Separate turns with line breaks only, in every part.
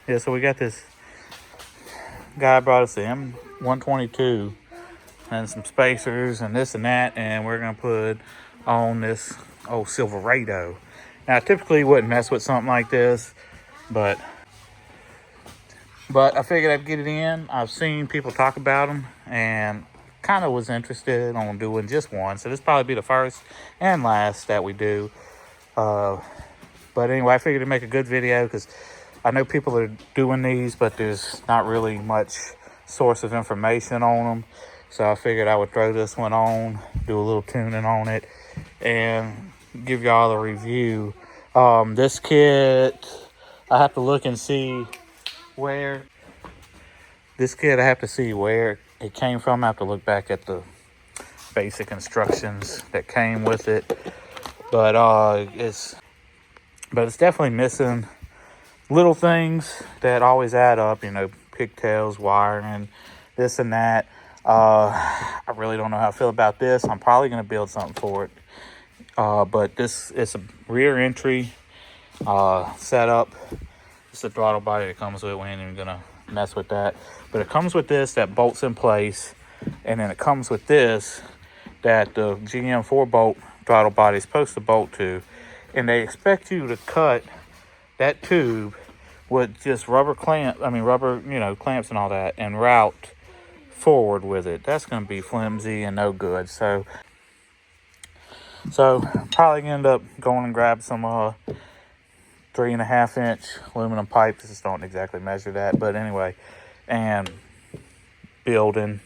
Yeah, so we got this guy brought us the M122 and some spacers and this and that, and we're gonna put on this old Silverado. Now, I typically wouldn't mess with something like this, but I figured I'd get it in. I've seen people talk about them and kind of was interested on doing just one. So this probably be the first and last that we do. But anyway, I figured to make a good video because I know people are doing these, but there's not really much source of information on them. So I figured I would throw this one on, do a little tuning on it, and give y'all a review. This kit, I have to look and see where it came from. I have to look back at the basic instructions that came with it. But it's definitely missing little things that always add up, you know, pigtails, wiring, this and that. I really don't know how I feel about this. I'm probably going to build something for it. But this is a rear entry setup. It's the throttle body that comes with it. We ain't even going to mess with that. But it comes with this that bolts in place. And then it comes with this that the GM 4-bolt throttle body is supposed to bolt to. And they expect you to cut that tube with just rubber, clamps and all that, and route forward with it. That's going to be flimsy and no good. So probably end up going and grab some 3.5-inch aluminum pipes. Just don't exactly measure that, but anyway, and building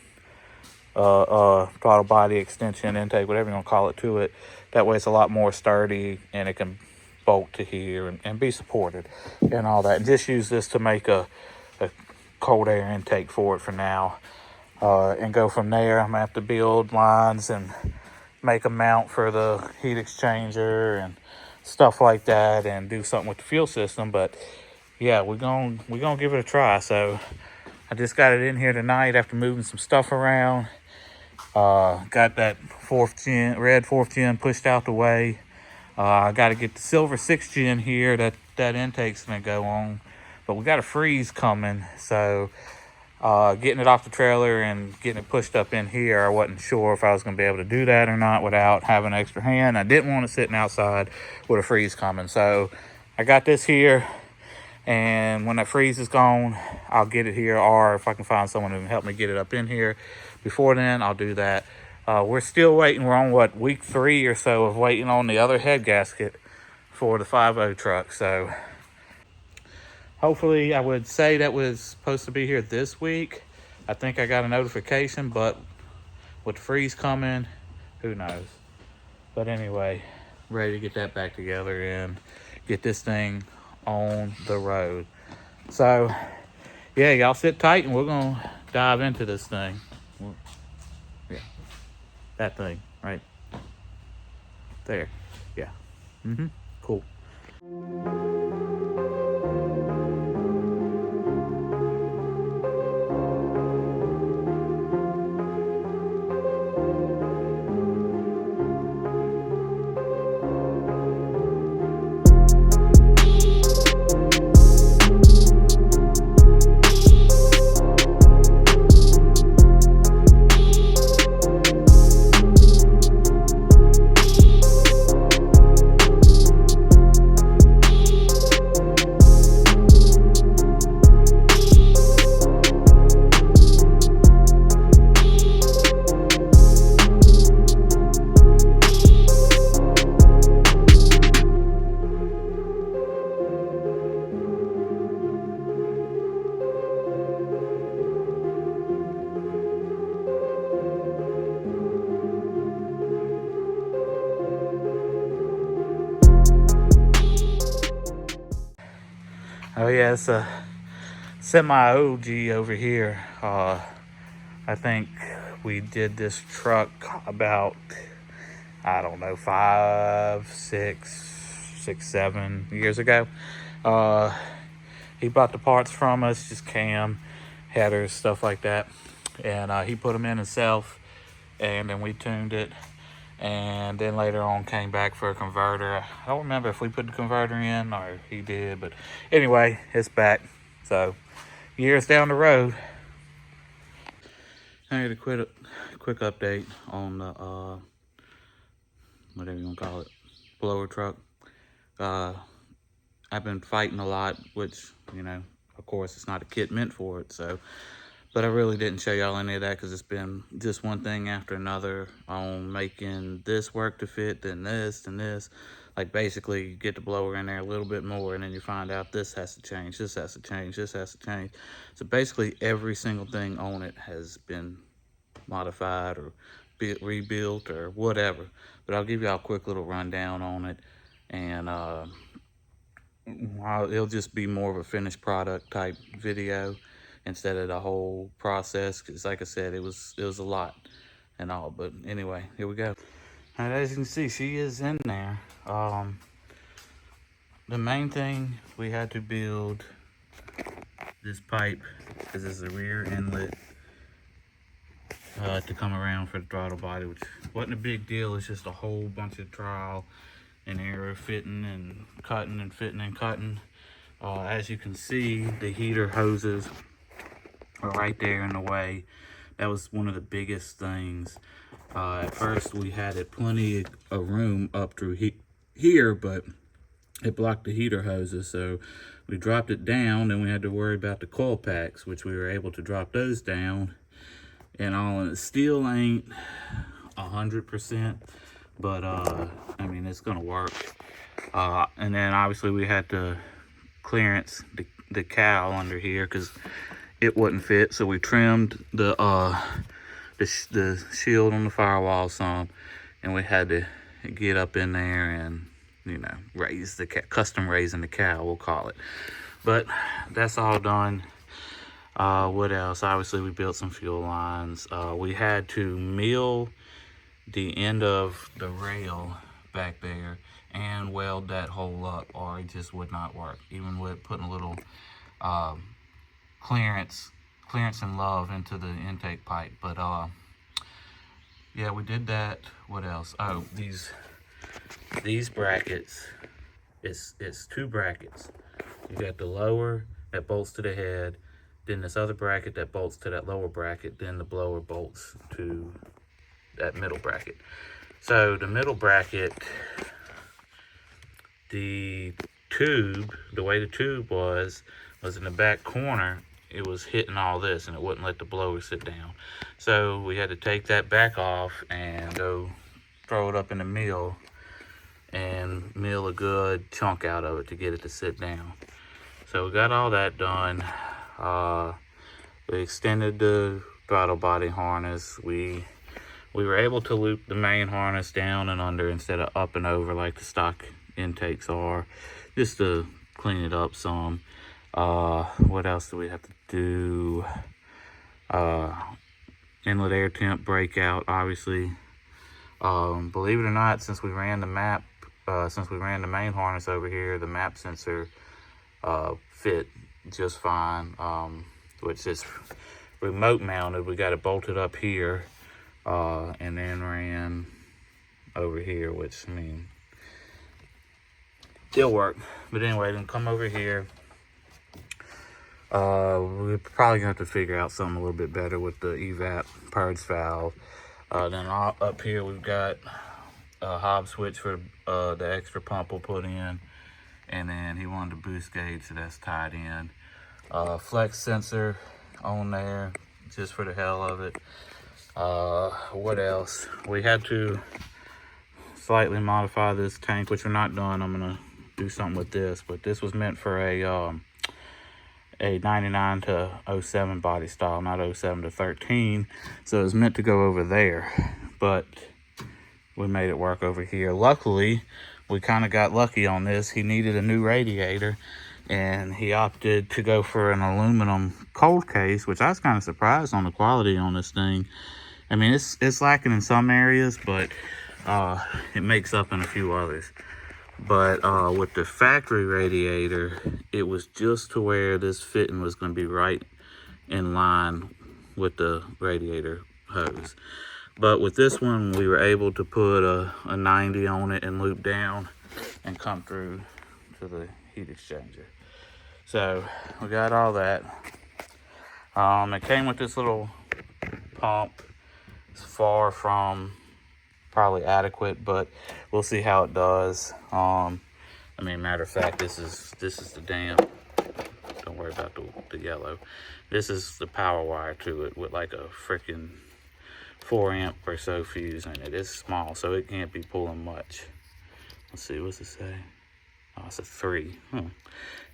throttle body extension, intake, whatever you want to call it, to it. That way it's a lot more sturdy and it can bolt to here and be supported and all that. And just use this to make a cold air intake for it for now, and go from there. I'm gonna have to build lines and make a mount for the heat exchanger and stuff like that, and do something with the fuel system. But yeah, we're gonna give it a try. So I just got it in here tonight after moving some stuff around. Got that red 4th gen pushed out the way. I got to get the silver 6th gen here that intake's gonna go on, but we got a freeze coming, so getting it off the trailer and getting it pushed up in here, I wasn't sure if I was gonna be able to do that or not without having an extra hand. I didn't want it sitting outside with a freeze coming, so I got this here, and when that freeze is gone, I'll get it here, or if I can find someone who can help me get it up in here before then, I'll do that. We're still waiting. We're on week 3 or so of waiting on the other head gasket for the 5.0 truck. So hopefully, I would say that was supposed to be here this week. I think I got a notification, but with the freeze coming, who knows? But anyway, ready to get that back together and get this thing on the road. So yeah, y'all sit tight and we're gonna dive into this thing. Yeah, that thing right there. Yeah. Cool. Oh yeah, it's a semi-OG over here. I think we did this truck about, I don't know, 5, 6, 7 years ago. He bought the parts from us, just cam, headers, stuff like that. And he put them in himself, and then we tuned it. And then later on came back for a converter. I don't remember if we put the converter in or he did, but anyway, it's back. So years down the road. I had a quick update on the whatever you want to call it, blower truck. I've been fighting a lot, which, you know, of course it's not a kit meant for it, so, but I really didn't show y'all any of that because it's been just one thing after another on making this work to fit, then this, and this. Like basically you get the blower in there a little bit more and then you find out this has to change, this has to change, this has to change. So basically every single thing on it has been modified or rebuilt or whatever. But I'll give y'all a quick little rundown on it, and it'll just be more of a finished product type video instead of the whole process, because like I said, it was a lot and all. But anyway, here we go. And as you can see, she is in there. The main thing, we had to build this pipe because it's a rear inlet to come around for the throttle body, which wasn't a big deal. It's just a whole bunch of trial and error, fitting and cutting and fitting and cutting. As you can see, the heater hoses are right there in the way. That was one of the biggest things. At first we had it plenty of room up through here, but it blocked the heater hoses, so we dropped it down, and we had to worry about the coil packs, which we were able to drop those down and all. And it still ain't 100%, but I mean, it's gonna work. And then obviously we had to clearance the cowl under here because it wouldn't fit, so we trimmed the shield on the firewall some, and we had to get up in there and, you know, raise the custom raising the cowl, we'll call it. But that's all done. What else? Obviously we built some fuel lines. We had to mill the end of the rail back there and weld that hole up, or it just would not work, even with putting a little clearance and love into the intake pipe. But yeah, we did that. What else? Oh, these brackets, it's two brackets. You got the lower that bolts to the head, then this other bracket that bolts to that lower bracket, then the blower bolts to that middle bracket. So the middle bracket, the tube, the way the tube was in the back corner. It was hitting all this and it wouldn't let the blower sit down. So we had to take that back off and go throw it up in the mill and mill a good chunk out of it to get it to sit down. So we got all that done. We extended the throttle body harness. We were able to loop the main harness down and under instead of up and over like the stock intakes are, just to clean it up some. What else do we have to do? Inlet air temp breakout, obviously. Believe it or not, since we ran the main harness over here, the map sensor fit just fine, which is remote mounted. We got it bolted up here, and then ran over here, which, I mean, still work. But anyway, then come over here. We're probably gonna have to figure out something a little bit better with the evap purge valve. Then up here we've got a hob switch for the extra pump we'll put in, and then he wanted a boost gauge, so that's tied in. Flex sensor on there just for the hell of it. What else? We had to slightly modify this tank, which we're not done. I'm gonna do something with this, but this was meant for a 99 to 07 body style, not 07 to 13. So it was meant to go over there, but we made it work over here. Luckily, we kind of got lucky on this. He needed a new radiator, and he opted to go for an aluminum cold case, which I was kind of surprised on the quality on this thing. I mean, it's lacking in some areas, but it makes up in a few others. But with the factory radiator, it was just to where this fitting was going to be right in line with the radiator hose. But with this one, we were able to put a 90 on it and loop down and come through to the heat exchanger. So we got all that. It came with this little pump. It's far from probably adequate, but we'll see how it does. I mean, matter of fact, this is the damn, don't worry about the yellow. This is the power wire to it with like a freaking 4 amp or so fuse in it. It's small, so it can't be pulling much. Let's see, what's it say? Oh, it's a 3.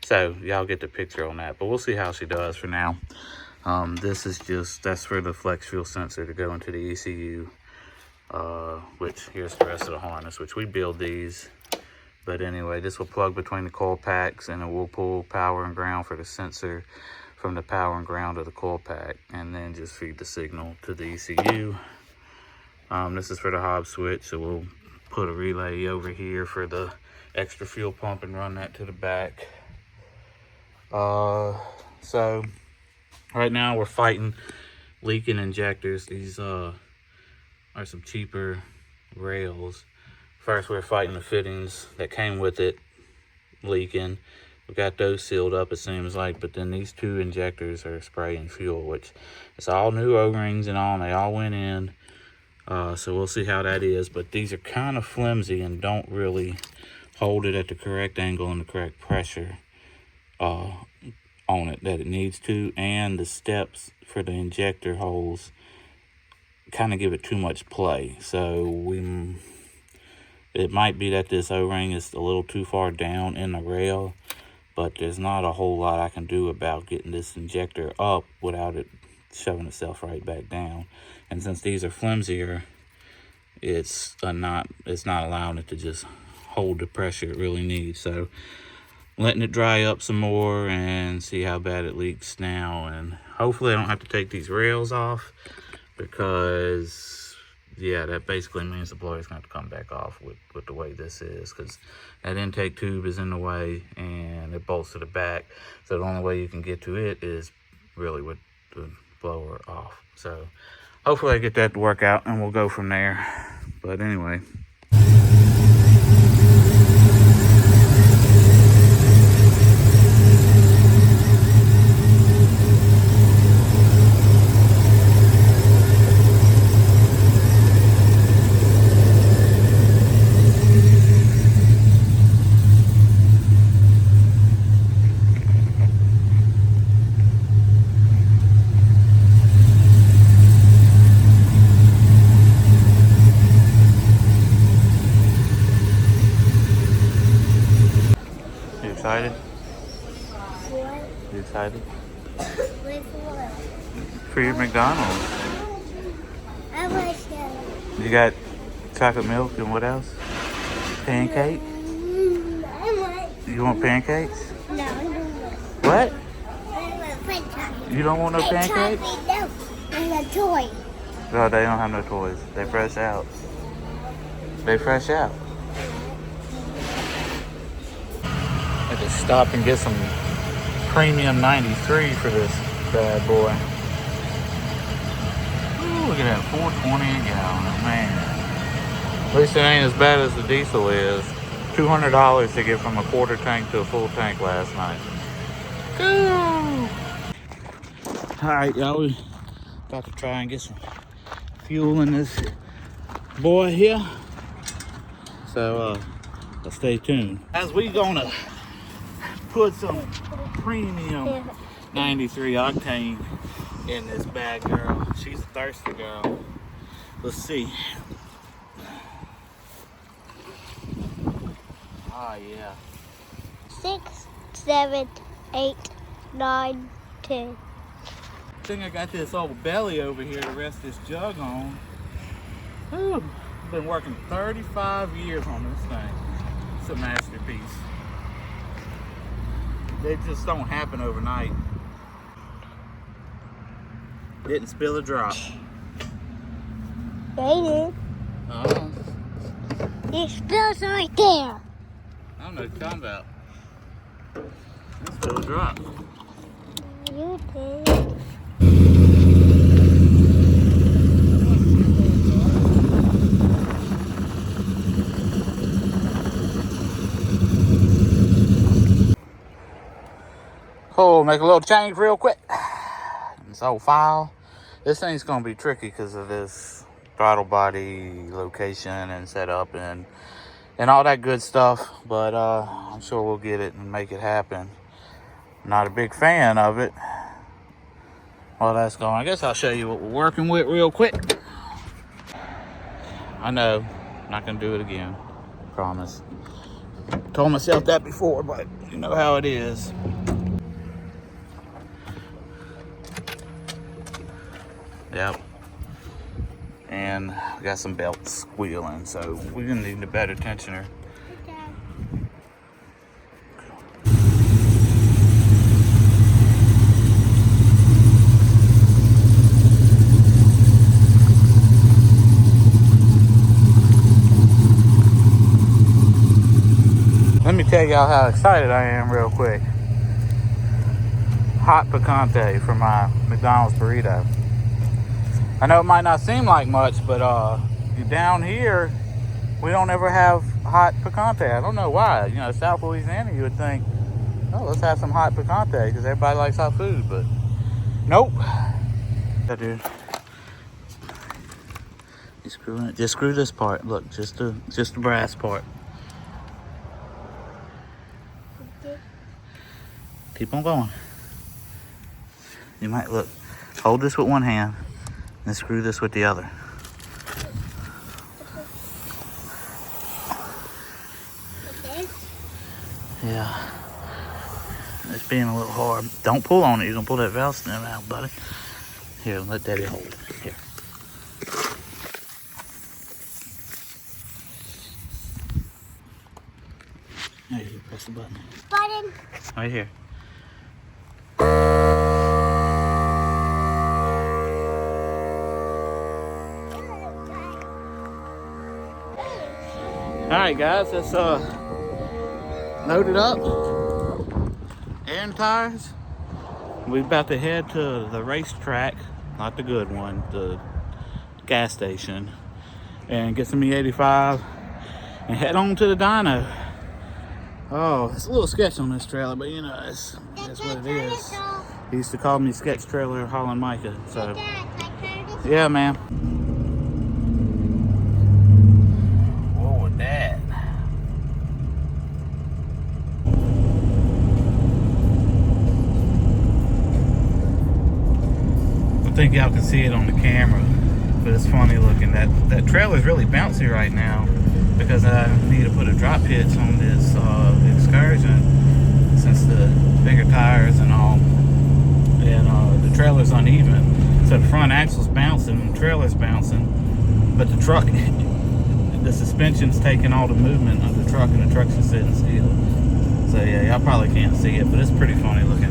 So y'all get the picture on that, but we'll see how she does for now. This is that's for the flex fuel sensor to go into the ECU. Which here's the rest of the harness, which we build these. But anyway, this will plug between the coil packs, and it will pull power and ground for the sensor from the power and ground of the coil pack, and then just feed the signal to the ECU. This is for the Hobbs switch, so we'll put a relay over here for the extra fuel pump and run that to the back. So right now we're fighting leaking injectors. These are some cheaper rails. First, we're fighting the fittings that came with it leaking. We got those sealed up, it seems like, but then these 2 injectors are spraying fuel, which it's all new O-rings and all, and they all went in. So we'll see how that is, but these are kind of flimsy and don't really hold it at the correct angle and the correct pressure on it that it needs to, and the steps for the injector holes kind of give it too much play. So it might be that this O-ring is a little too far down in the rail, but there's not a whole lot I can do about getting this injector up without it shoving itself right back down. And since these are flimsier, it's not allowing it to just hold the pressure it really needs. So letting it dry up some more and see how bad it leaks now, and hopefully I don't have to take these rails off, because yeah, that basically means the blower's going to come back off with the way this is, because that intake tube is in the way and it bolts to the back. So the only way you can get to it is really with the blower off. So hopefully I get that to work out and we'll go from there. But anyway. Excited? What? You excited?
With what?
For your McDonald's.
I like that.
You got chocolate milk and what else? Pancake?
I want.
You want pancakes?
No, I don't want.
What?
I want French fries.
You don't want no pancakes?
No, and a toy.
No, they don't have no toys. They fresh out. They fresh out. I had to stop and get some premium 93 for this bad boy. Ooh, look at that, 420 a gallon, man. At least it ain't as bad as the diesel is. $200 to get from a quarter tank to a full tank last night. Ooh. All right, y'all, we about to try and get some fuel in this boy here. So, stay tuned. As we gonna put some premium 93 octane in this bad girl. She's a thirsty girl. Let's see. Oh yeah.
6, 7, 8, 9, 10.
I think I got this old belly over here to rest this jug on. Whew. I've been working 35 years on this thing. It's a masterpiece. They just don't happen overnight. Didn't spill a drop.
They did.
Oh.
It spills right there.
I don't know what you're talking about. Didn't spill a drop.
You did.
Oh, make a little change real quick. This old file. This thing's gonna be tricky because of this throttle body location and setup and all that good stuff. But I'm sure we'll get it and make it happen. Not a big fan of it. Well, that's going. I guess I'll show you what we're working with real quick. I know, not gonna do it again. Promise. Told myself that before, but you know how it is. Yep. And we got some belts squealing, so we're gonna need a better tensioner. Let me tell y'all how excited I am real quick. Hot picante for my McDonald's burrito. I know it might not seem like much, but down here, we don't ever have hot picante. I don't know why. You know, South Louisiana, you would think, oh, let's have some hot picante because everybody likes hot food, but nope. Yeah, dude. You screwing it. Just screw this part. Look, just the brass part. Keep on going. You might look. Hold this with one hand and screw this with the other. Yeah. It's being a little hard. Don't pull on it. You're gonna pull that valve stem out, buddy. Here, let Daddy hold it. Here. There you go. Press the button.
Button.
Right here. Alright guys, let's load it up. Air and tires. We're about to head to the racetrack, not the good one, the gas station, and get some E85 and head on to the dyno. Oh, it's a little sketch on this trailer, but you know, that's what it is. He used to call me sketch trailer hauling Micah, so yeah, man. Whoa, with that. I think y'all can see it on the camera, but it's funny looking. That trailer is really bouncy right now because I need to put a drop hitch on this excursion since the bigger tires and all, and the trailer's uneven. So the front axle's bouncing, the trailer's bouncing, but the truck, the suspension's taking all the movement of the truck, and the truck's just sitting still. So yeah, y'all probably can't see it, but it's pretty funny looking.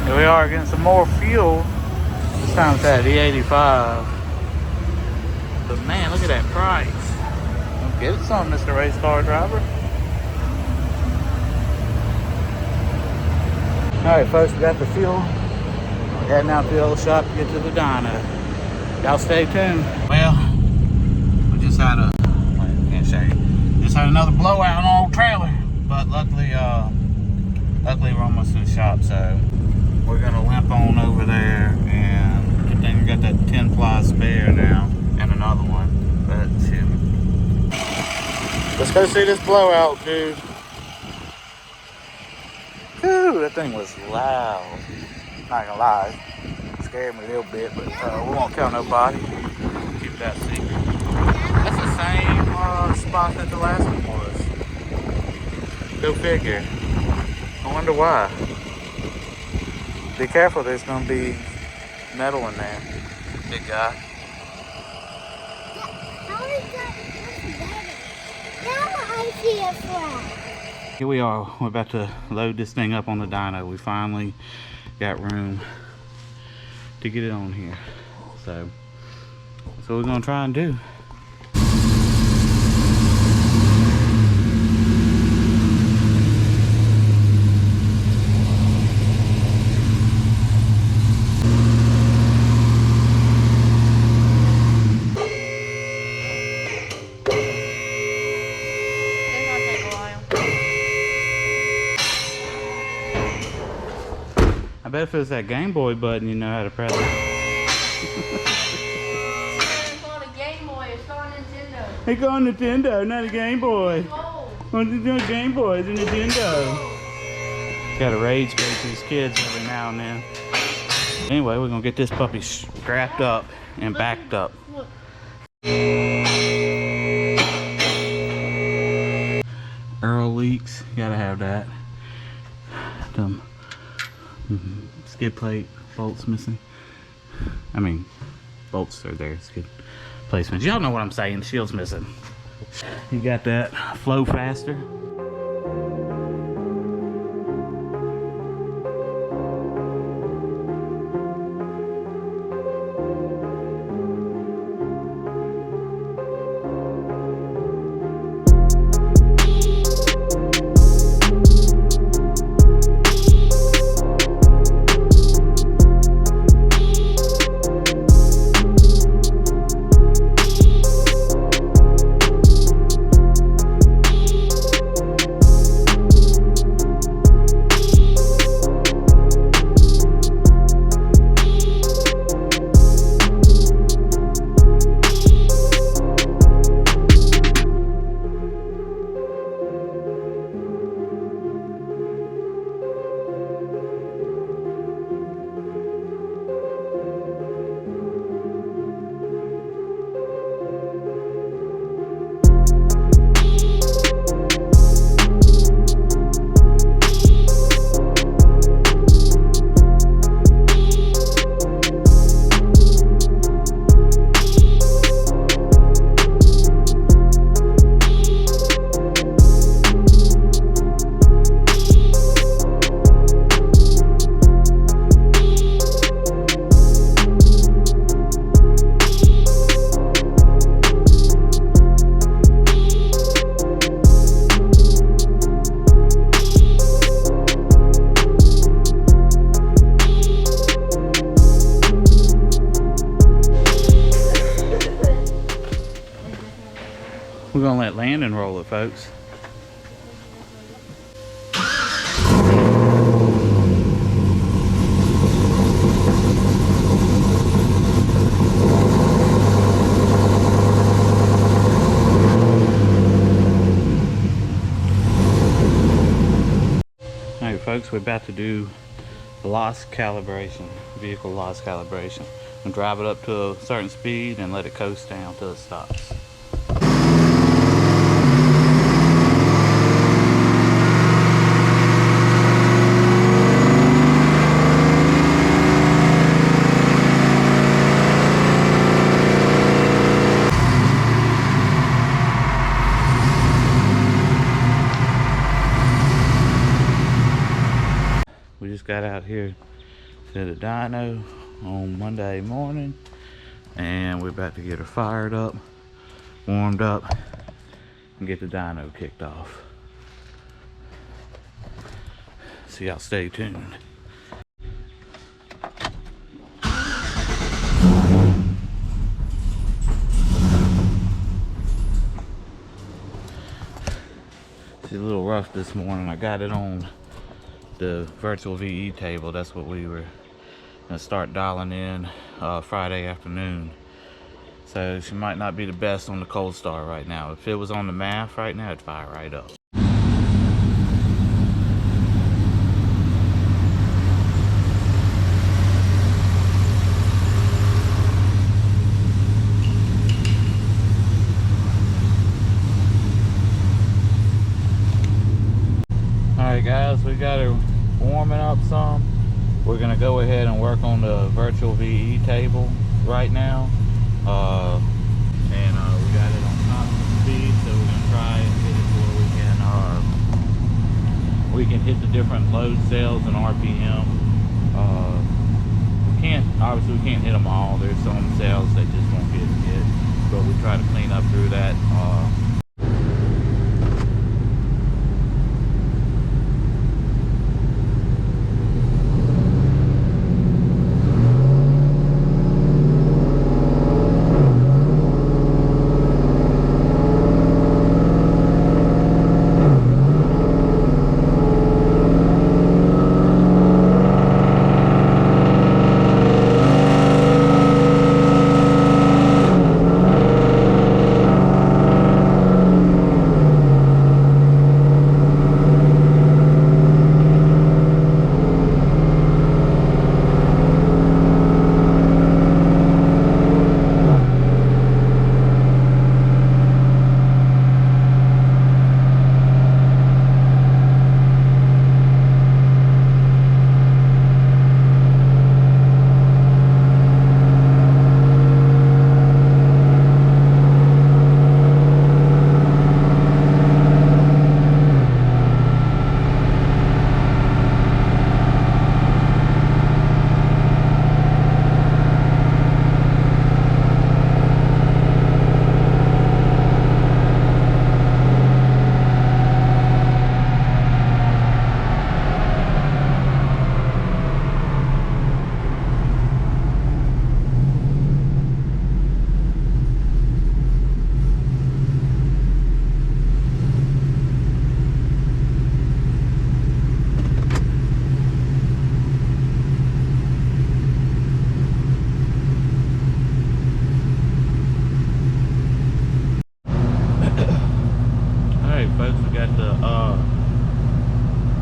Here we are getting some more fuel. This time it's at E85. But man, look at that price. Don't get it some, Mr. Race Car Driver. Alright folks, we got the fuel. We're heading out to the old shop to get to the dyno. Y'all stay tuned. Well, we just had I can't show you. Just had another blowout on our old trailer. But luckily we're almost to the shop, so we're gonna limp on over there, and good thing we got that 10-ply spare now and another one. But shoot. Let's go see this blowout, dude. Whew, that thing was loud. Not gonna lie, it scared me a little bit, but we won't tell nobody. Keep that secret. That's the same spot that the last one was. Go figure. I wonder why. Be careful, there's gonna be metal in there, big guy.
How is that? Now I see a flag.
Here we are, we're about to load this thing up on the dyno. We finally got room to get it on here. So that's what we're gonna try and do.
bet if it's that Game Boy button, you know how to press it.
It's called a Game Boy. It's called Nintendo.
They call Nintendo, not a Game Boy. What's it doing? Game Boy, it's a Nintendo. Gotta rage bait these kids every now and then. Anyway, we're gonna get this puppy strapped up and backed up.
Look.
Earl leaks, gotta have that. Them skid plate bolts missing. I mean, bolts are there, skid placements. Y'all know what I'm saying, the shield's missing. You got that flow faster. We're gonna let Landon roll it, folks. Alright folks, we're about to do loss calibration, vehicle loss calibration. And drive it up to a certain speed and let it coast down till it stops. We just got out here to the dyno on Monday morning and we're about to get her fired up, warmed up, and get the dyno kicked off. So y'all stay tuned. She's a little rough this morning. I got it on the virtual VE table. That's what we were gonna start dialing in Friday afternoon. So she might not be the best on the cold start right now. If it was on the math right now, it'd fire right up. Alright guys, we got her warming up some. We're gonna go ahead and work on the virtual VE table right now. We got it on top speed, so we're gonna try and get it to where we can hit the different load cells and RPM. Obviously we can't hit them all. There's some cells that just won't get hit, but we try to clean up through that.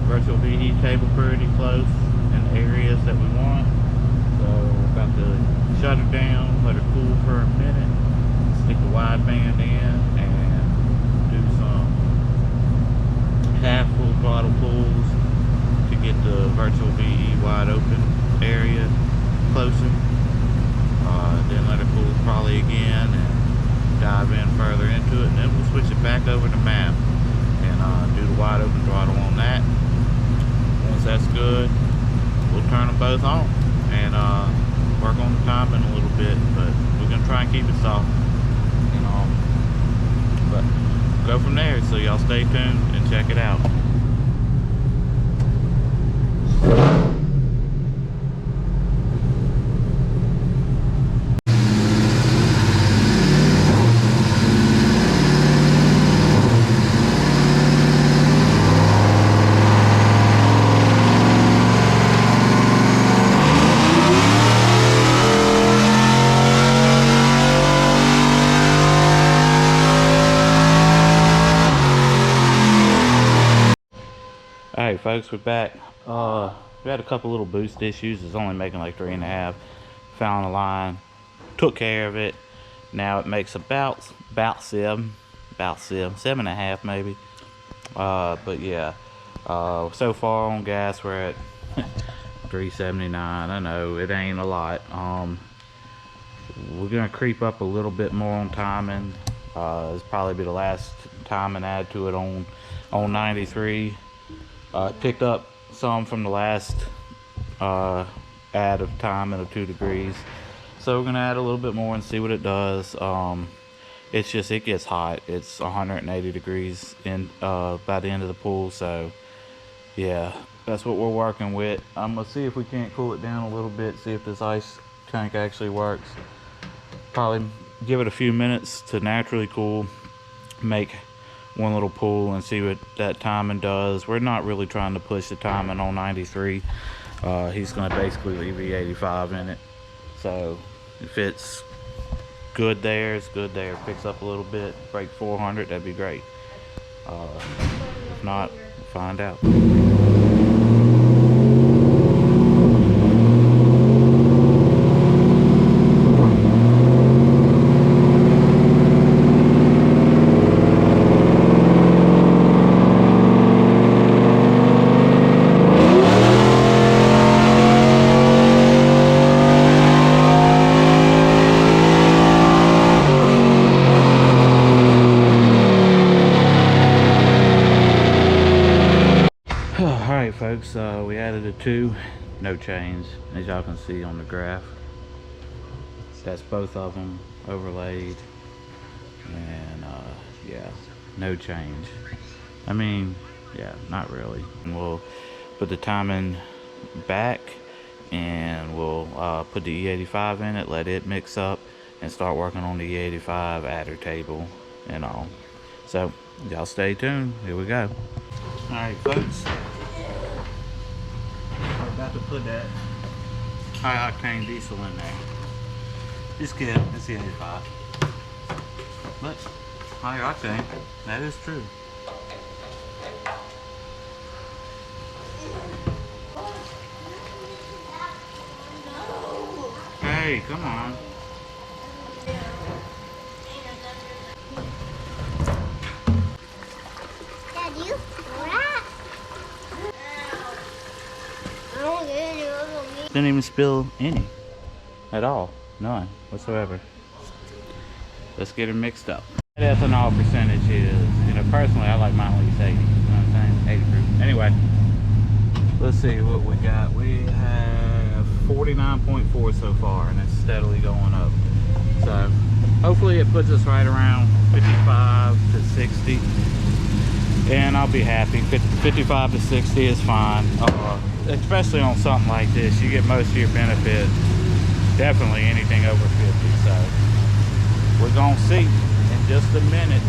virtual VE table pretty close in the areas that we want. So we're about to shut her down, let her cool for a minute, stick the wideband in, and do some half full throttle pulls to get the virtual VE wide open area closer. Then let her cool probably again and dive in further into it, and then we'll switch it back over to map and do the wide open throttle on that. Once that's good, we'll turn them both on and work on the timing a little bit, but we're gonna try and keep it soft, you know. But go from there, so y'all stay tuned and check it out. Alright folks, we're back. We had a couple little boost issues. It's only making like 3.5. Found a line, took care of it. Now it makes about 7.5 maybe. But yeah, so far on gas we're at 379. I know it ain't a lot. We're gonna creep up a little bit more on timing. It's probably be the last timing add to it on 93. Picked up some from the last add of timing of 2 degrees, so we're gonna add a little bit more and see what it does. It's just, it gets hot. It's 180 degrees in by the end of the pool, so yeah, that's what we're working with. I'm gonna see if we can't cool it down a little bit, see if this ice tank actually works. Probably give it a few minutes to naturally cool, make one little pull and see what that timing does. We're not really trying to push the timing on 93. He's gonna basically leave the 85 in it, so if it's good there, it's good there. Picks up a little bit, break 400, that'd be great. If not, we'll find out. Alright folks, we added a 2, no change, as y'all can see on the graph. That's both of them overlaid, and yeah, no change. I mean, yeah, not really. And we'll put the timing back, and we'll put the E85 in it, let it mix up, and start working on the E85 adder table and all. So y'all stay tuned, here we go. Alright folks, we're about to put that high octane diesel in there. Just kidding, it's the 85. But high octane, that is true. Hey, come on.
Dad, you rat.
Didn't even spill any at all. None whatsoever. Let's get it mixed up. That ethanol percentage is, you know, personally I like mine at least 80. You know what I'm saying? 80 proof. Anyway, let's see what we got. We have 49.4 so far, and it's steadily going up. So hopefully it puts us right around 55 to 60. And I'll be happy. 55 to 60 is fine. Especially on something like this, you get most of your benefits. Definitely anything over 50. So we're gonna see in just a minute.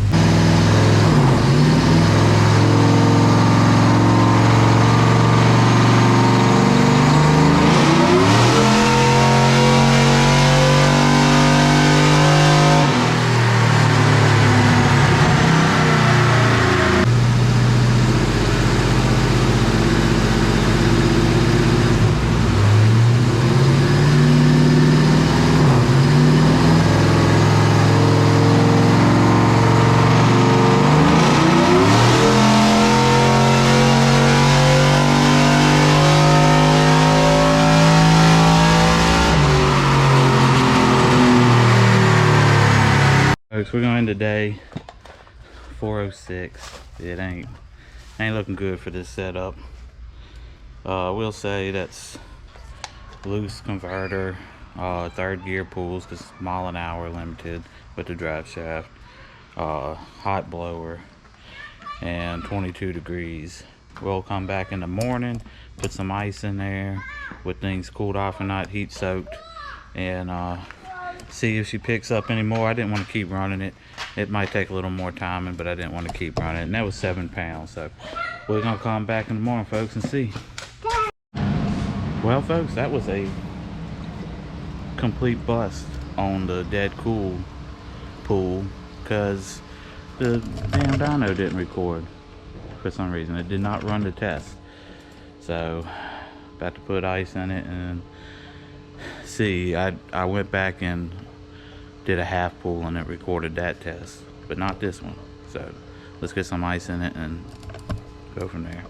we're going to end the day 4:06. It ain't looking good for this setup. We'll say that's loose converter, third gear pulls because mile an hour limited with the drive shaft, hot blower, and 22 degrees. We'll come back in the morning, put some ice in there with things cooled off and not heat soaked, and see if she picks up anymore. I didn't want to keep running it. It might take a little more timing, but I didn't want to keep running it. And that was 7 pounds. So we're gonna come back in the morning, folks, and see. Well, folks, that was a complete bust on the dead cool pool because the damn dyno didn't record for some reason. It did not run the test. So about to put ice in it and see. I went back and did a half pool and it recorded that test, but not this one. So let's get some ice in it and go from there.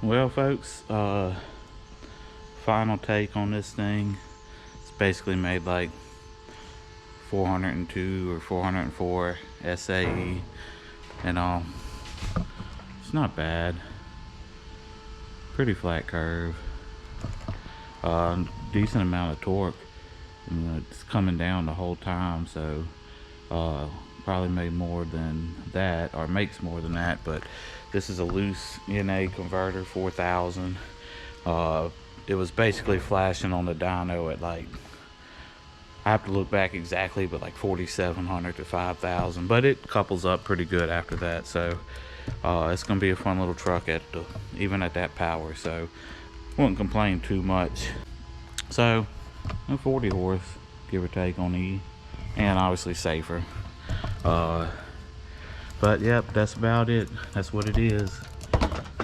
Well, folks, final take on this thing. It's basically made like 402 or 404 SAE and all. It's not bad. Pretty flat curve. Decent amount of torque. It's coming down the whole time, so probably made more than that, or makes more than that. But this is a loose NA converter, 4000. It was basically flashing on the dyno at like, I have to look back exactly, but like 4700 to 5000. But it couples up pretty good after that, so it's gonna be a fun little truck at even at that power. So wouldn't complain too much. So 40 horse, give or take on E, and obviously safer. But yep, that's about it. That's what it is.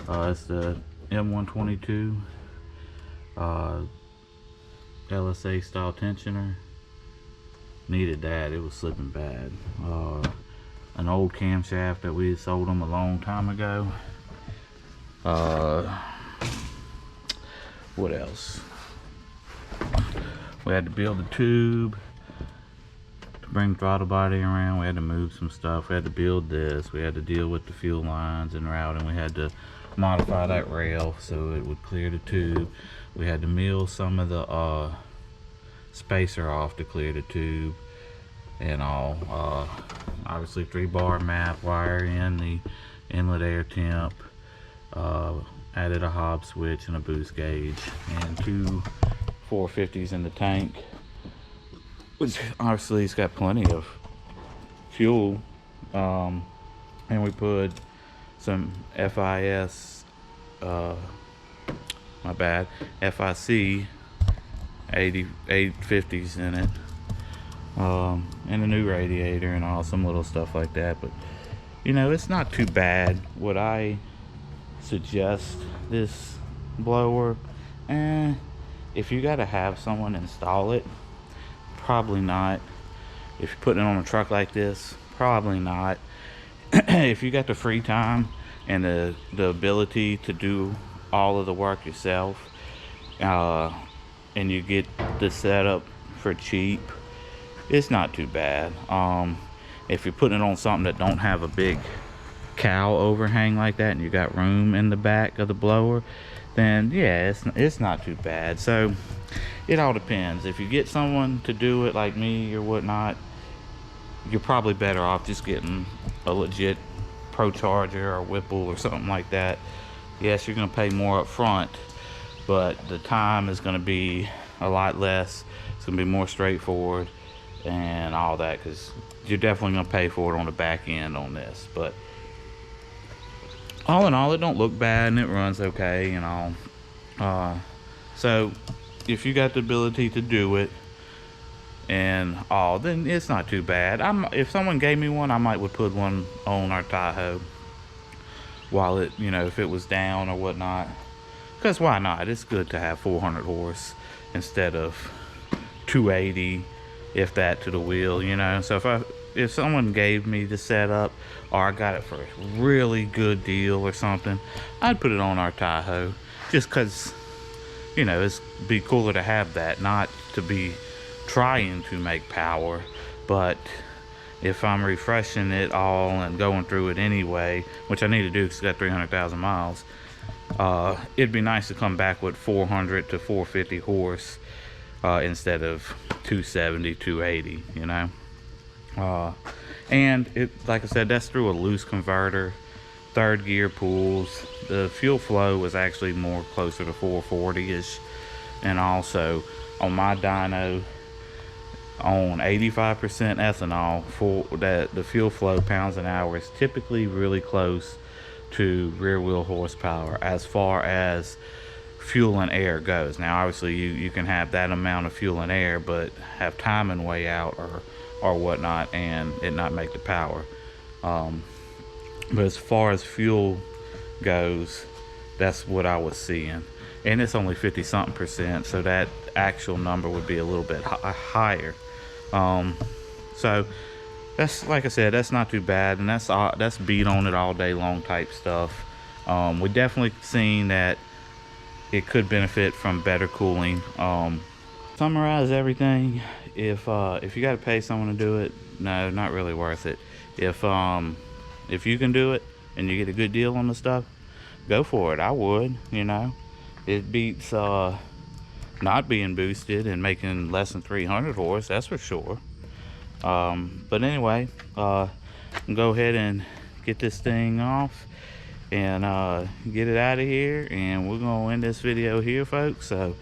It's the M122 LSA style tensioner. Needed that. It was slipping bad. An old camshaft that we had sold them a long time ago. What else? We had to build a tube to bring the throttle body around. We had to move some stuff. We had to build this. We had to deal with the fuel lines and routing. We had to modify that rail so it would clear the tube. We had to mill some of the spacer off to clear the tube and all. Obviously 3-bar map, wire in the inlet air temp, added a hob switch and a boost gauge, and 2 450s in the tank, which obviously it's got plenty of fuel. And we put some FIC FIC 850s in it, and a new radiator and all, some little stuff like that. But you know, it's not too bad. Would I suggest this blower? If you gotta have someone install it, probably not. If you're putting it on a truck like this, probably not. If you got the free time and the ability to do all of the work yourself, and you get the setup for cheap, it's not too bad. If you're putting it on something that don't have a big cowl overhang like that and you got room in the back of the blower, then yeah, it's not too bad. So it all depends. If you get someone to do it like me or whatnot, you're probably better off just getting a legit Pro Charger or Whipple or something like that. Yes, you're gonna pay more up front, but the time is gonna be a lot less. It's gonna be more straightforward and all that, because you're definitely gonna pay for it on the back end on this. But all in all, it don't look bad and it runs okay and all. So if you got the ability to do it and all, then it's not too bad. If someone gave me one, I might would put one on our Tahoe while it, you know, if it was down or whatnot. Because why not? It's good to have 400 horse instead of 280, if that, to the wheel, you know. So if someone gave me the setup, or I got it for a really good deal or something, I'd put it on our Tahoe, just because, you know, it's be cooler to have that, not to be trying to make power. But if I'm refreshing it all and going through it anyway, which I need to do because it's got 300,000 miles, it'd be nice to come back with 400 to 450 horse instead of 270, 280, you know. And it, like I said, that's through a loose converter, third gear pulls. The fuel flow was actually more closer to 440-ish. And also on my dyno, on 85% ethanol, the fuel flow pounds an hour is typically really close to rear wheel horsepower as far as fuel and air goes. Now obviously you can have that amount of fuel and air but have timing way out or whatnot and it not make the power. But as far as fuel goes, that's what I was seeing, and it's only 50 something percent, so that actual number would be a little bit higher. So that's, like I said, that's not too bad, and that's beat on it all day long type stuff. We definitely seen that it could benefit from better cooling. Summarize everything. If you got to pay someone to do it, no, not really worth it. If you can do it and you get a good deal on the stuff, go for it. I would, you know. It beats not being boosted and making less than 300 horse, that's for sure. But anyway, go ahead and get this thing off and get it out of here, and we're gonna end this video here, folks. So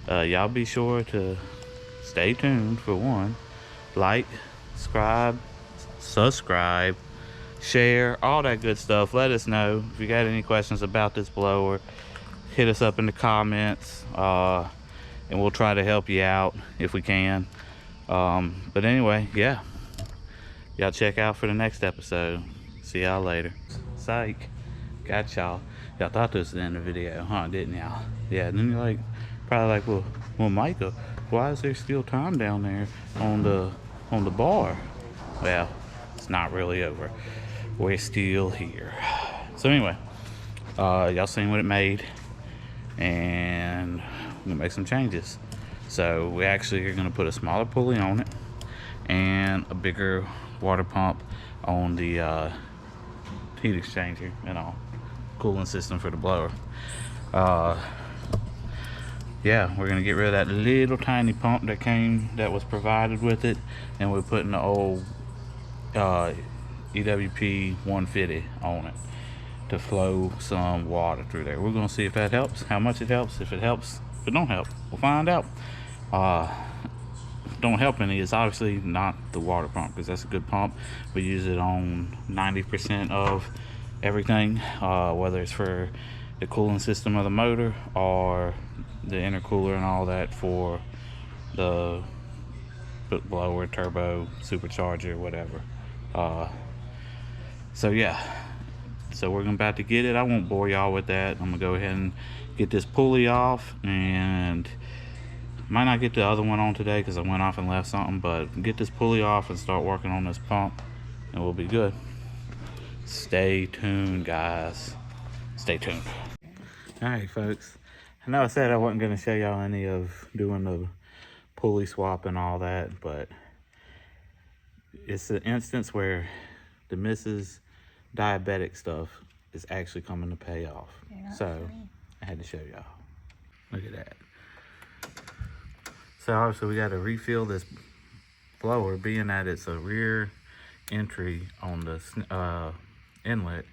y'all be sure to stay tuned. For one, like, subscribe, share, all that good stuff. Let us know if you got any questions about this blower. Hit us up in the comments, and we'll try to help you out if we can. But anyway, yeah, y'all check out for the next episode. See y'all later. Psych, got y'all. Y'all thought this was the end of the video, huh? Didn't y'all? Yeah. And then you're probably like, well, Micah, why is there still time down there on the bar? Well, it's not really over. We're still here. So anyway, y'all seen what it made, and we're gonna make some changes. So we actually are gonna put a smaller pulley on it and a bigger water pump on the heat exchanger and all, cooling system for the blower. Yeah, we're gonna get rid of that little tiny pump that was provided with it, and we're putting the old EWP 150 on it to flow some water through there. We're gonna see if that helps, how much it helps. If it helps, if it don't help, we'll find out. Don't help any is obviously not the water pump, because that's a good pump. We use it on 90% of everything, whether it's for the cooling system of the motor or the intercooler and all that for the blower, turbo, supercharger, whatever. So yeah, so we're about to get it. I won't bore y'all with that. I'm gonna go ahead and get this pulley off, and might not get the other one on today because I went off and left something, but get this pulley off and start working on this pump and we'll be good. Stay tuned, guys. Stay tuned. Alright, folks, I know I said I wasn't going to show y'all any of doing the pulley swap and all that, but it's an instance where the Mrs. Diabetic stuff is actually coming to pay off. So I had to show y'all. Look at that. So obviously we got to refill this blower, being that it's a rear entry on the inlet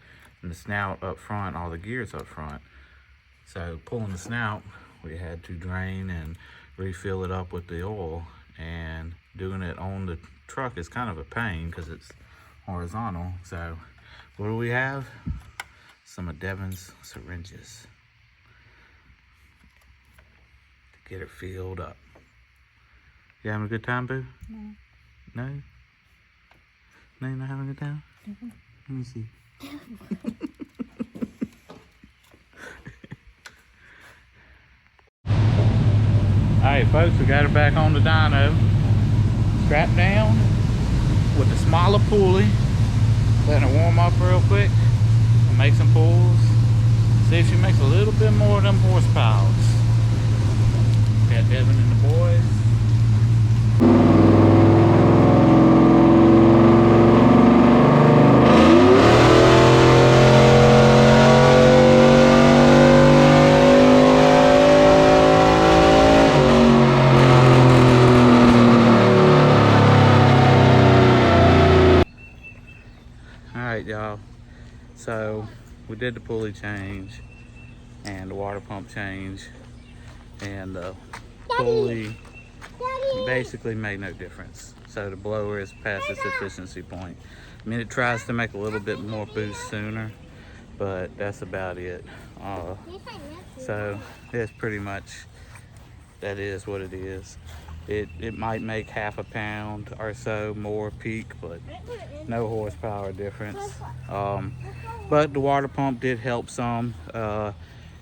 and the snout up front, all the gears up front. So pulling the snout, we had to drain and
refill it up with the oil, and doing it on the truck is kind of a pain because it's horizontal. So what do we have? Some of Devin's syringes to get it filled up. You having a good time, Boo?
No.
No? No, you're not having a good time? Let me see. Alright folks, we got her back on the dyno. Strapped down with the smaller pulley. Letting her warm up real quick. And make some pulls. See if she makes a little bit more of them horsepowers. Got Devin and the boys. Alright y'all, so we did the pulley change and the water pump change, and the pulley basically made no difference. So the blower is past its efficiency point. I mean, it tries to make a little bit more boost sooner, but that's about it. So it's pretty much, that is what it is. It might make half a pound or so more peak, but no horsepower difference. But the water pump did help some.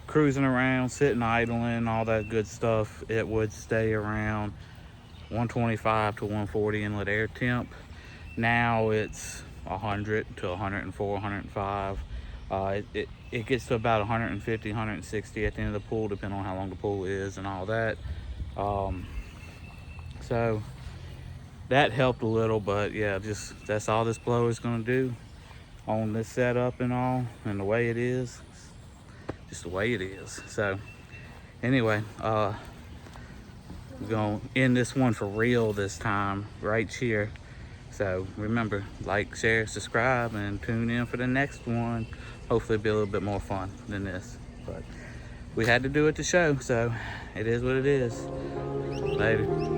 Cruising around, sitting idling, all that good stuff, it would stay around 125 to 140 inlet air temp. Now it's 100 to 104, 105. It gets to about 150, 160 at the end of the pool, depending on how long the pool is and all that. So that helped a little, but yeah, just that's all this blower is going to do on this setup and all, and the way it is, just the way it is. So anyway, we're going to end this one for real this time right here. So remember, like, share, subscribe, and tune in for the next one. Hopefully it'll be a little bit more fun than this, but we had to do it to show, so it is what it is. Later.